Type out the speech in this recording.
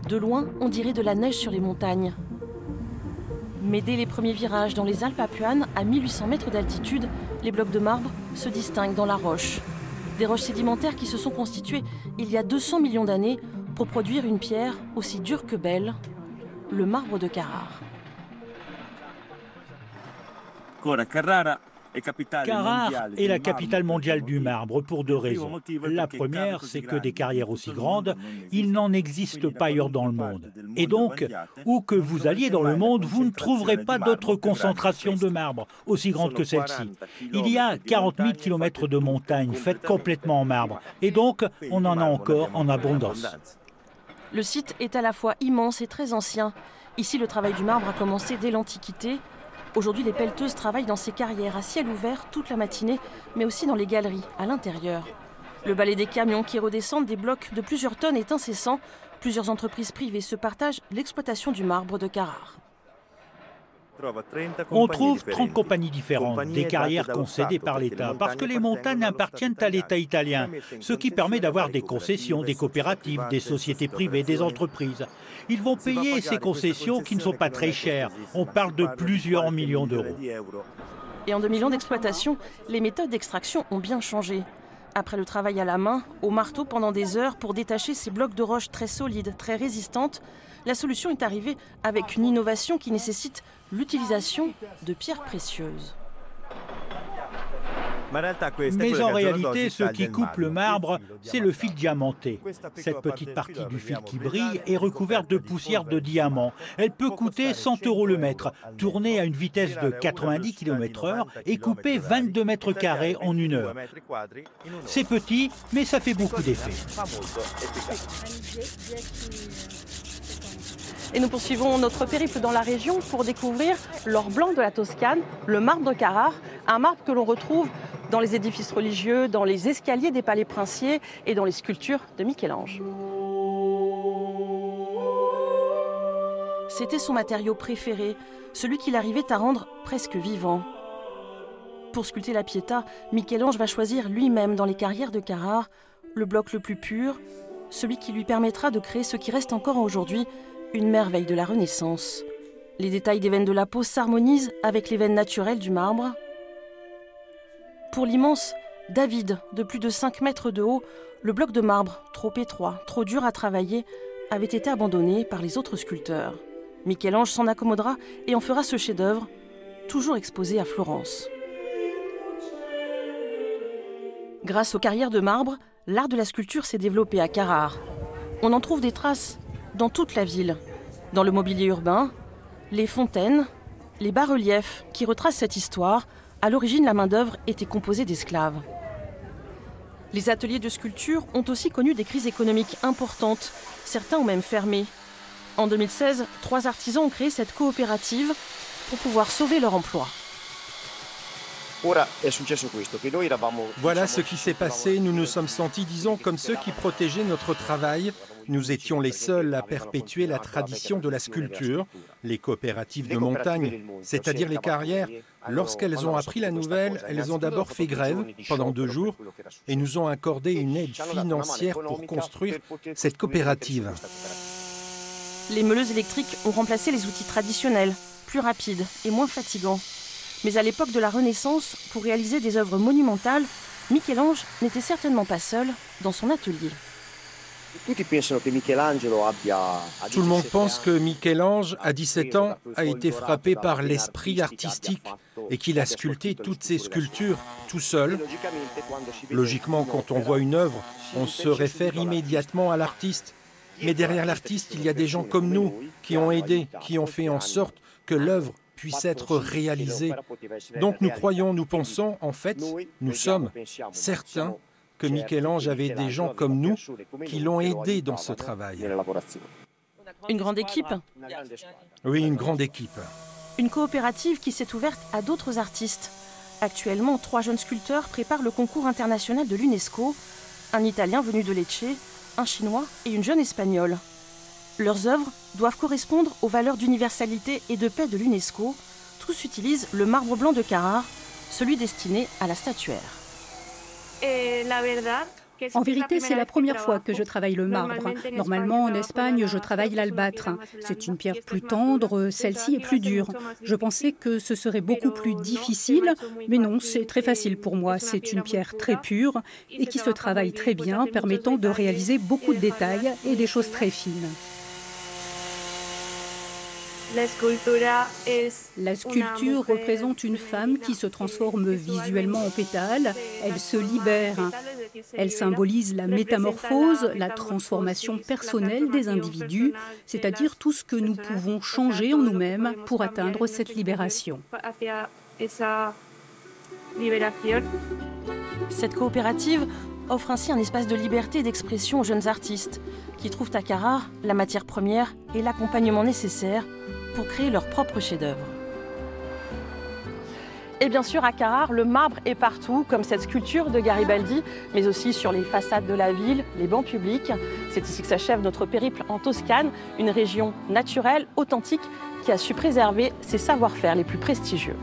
De loin, on dirait de la neige sur les montagnes. Mais dès les premiers virages dans les Alpes apuanes, à 1800 mètres d'altitude, les blocs de marbre se distinguent dans la roche. Des roches sédimentaires qui se sont constituées il y a 200 millions d'années pour produire une pierre aussi dure que belle, le marbre de Carrare. Carrare est la capitale mondiale du marbre pour deux raisons. La première, c'est que des carrières aussi grandes, il n'en existe pas ailleurs dans le monde. Et donc, où que vous alliez dans le monde, vous ne trouverez pas d'autres concentrations de marbre aussi grandes que celle-ci. Il y a 40 000 km de montagnes faites complètement en marbre. Et donc, on en a encore en abondance. Le site est à la fois immense et très ancien. Ici, le travail du marbre a commencé dès l'Antiquité. Aujourd'hui, les pelleteuses travaillent dans ces carrières à ciel ouvert toute la matinée, mais aussi dans les galeries, à l'intérieur. Le balai des camions qui redescendent des blocs de plusieurs tonnes est incessant. Plusieurs entreprises privées se partagent l'exploitation du marbre de Carrare. On trouve 30 compagnies différentes, des carrières concédées par l'État, parce que les montagnes appartiennent à l'État italien, ce qui permet d'avoir des concessions, des coopératives, des sociétés privées, des entreprises. Ils vont payer ces concessions qui ne sont pas très chères. On parle de plusieurs millions d'euros. Et en 2000 ans d'exploitation, les méthodes d'extraction ont bien changé. Après le travail à la main, au marteau pendant des heures pour détacher ces blocs de roches très solides, très résistantes, la solution est arrivée avec une innovation qui nécessite l'utilisation de pierres précieuses. Mais en réalité, ce qui coupe le marbre, c'est le fil diamanté. Cette petite partie du fil qui brille est recouverte de poussière de diamant. Elle peut coûter 100 € le mètre, tourner à une vitesse de 90 km/h et couper 22 mètres carrés en 1 heure. C'est petit, mais ça fait beaucoup d'effet. Et nous poursuivons notre périple dans la région pour découvrir l'or blanc de la Toscane, le marbre de Carrare, un marbre que l'on retrouve dans les édifices religieux, dans les escaliers des palais princiers et dans les sculptures de Michel-Ange. C'était son matériau préféré, celui qu'il arrivait à rendre presque vivant. Pour sculpter la Pietà, Michel-Ange va choisir lui-même dans les carrières de Carrare le bloc le plus pur, celui qui lui permettra de créer ce qui reste encore aujourd'hui une merveille de la Renaissance. Les détails des veines de la peau s'harmonisent avec les veines naturelles du marbre. Pour l'immense David, de plus de 5 mètres de haut, le bloc de marbre, trop étroit, trop dur à travailler, avait été abandonné par les autres sculpteurs. Michel-Ange s'en accommodera et en fera ce chef-d'œuvre, toujours exposé à Florence. Grâce aux carrières de marbre, l'art de la sculpture s'est développé à Carrare. On en trouve des traces dans toute la ville, dans le mobilier urbain, les fontaines, les bas-reliefs qui retracent cette histoire. À l'origine, la main-d'œuvre était composée d'esclaves. Les ateliers de sculpture ont aussi connu des crises économiques importantes. Certains ont même fermé. En 2016, 3 artisans ont créé cette coopérative pour pouvoir sauver leur emploi. Voilà ce qui s'est passé. Nous nous sommes sentis, disons, comme ceux qui protégeaient notre travail. Nous étions les seuls à perpétuer la tradition de la sculpture. Les coopératives de montagne, c'est-à-dire les carrières, lorsqu'elles ont appris la nouvelle, elles ont d'abord fait grève pendant 2 jours et nous ont accordé une aide financière pour construire cette coopérative. Les meuleuses électriques ont remplacé les outils traditionnels, plus rapides et moins fatigants. Mais à l'époque de la Renaissance, pour réaliser des œuvres monumentales, Michel-Ange n'était certainement pas seul dans son atelier. Tout le monde pense que Michel-Ange, à 17 ans, a été frappé par l'esprit artistique et qu'il a sculpté toutes ces sculptures tout seul. Logiquement, quand on voit une œuvre, on se réfère immédiatement à l'artiste. Mais derrière l'artiste, il y a des gens comme nous qui ont aidé, qui ont fait en sorte que l'œuvre puisse être réalisée. Donc nous croyons, nous pensons, en fait, nous sommes certains que Michel-Ange avait des gens comme nous qui l'ont aidé dans ce travail. Une grande équipe ? Oui, une grande équipe. Une coopérative qui s'est ouverte à d'autres artistes. Actuellement, 3 jeunes sculpteurs préparent le concours international de l'UNESCO, un Italien venu de Lecce, un Chinois et une jeune Espagnole. Leurs œuvres doivent correspondre aux valeurs d'universalité et de paix de l'UNESCO. Tous utilisent le marbre blanc de Carrare, celui destiné à la statuaire. En vérité, c'est la première fois que je travaille le marbre. Normalement, en Espagne, je travaille l'albâtre. C'est une pierre plus tendre, celle-ci est plus dure. Je pensais que ce serait beaucoup plus difficile, mais non, c'est très facile pour moi. C'est une pierre très pure et qui se travaille très bien, permettant de réaliser beaucoup de détails et des choses très fines. La sculpture représente une femme qui se transforme visuellement en pétale, elle se libère. Elle symbolise la métamorphose, la transformation personnelle des individus, c'est-à-dire tout ce que nous pouvons changer en nous-mêmes pour atteindre cette libération. Cette coopérative offre ainsi un espace de liberté et d'expression aux jeunes artistes qui trouvent à Carrare la matière première et l'accompagnement nécessaire pour créer leur propre chef-d'œuvre. Et bien sûr, à Carrare, le marbre est partout, comme cette sculpture de Garibaldi, mais aussi sur les façades de la ville, les bancs publics. C'est ici que s'achève notre périple en Toscane, une région naturelle, authentique, qui a su préserver ses savoir-faire les plus prestigieux.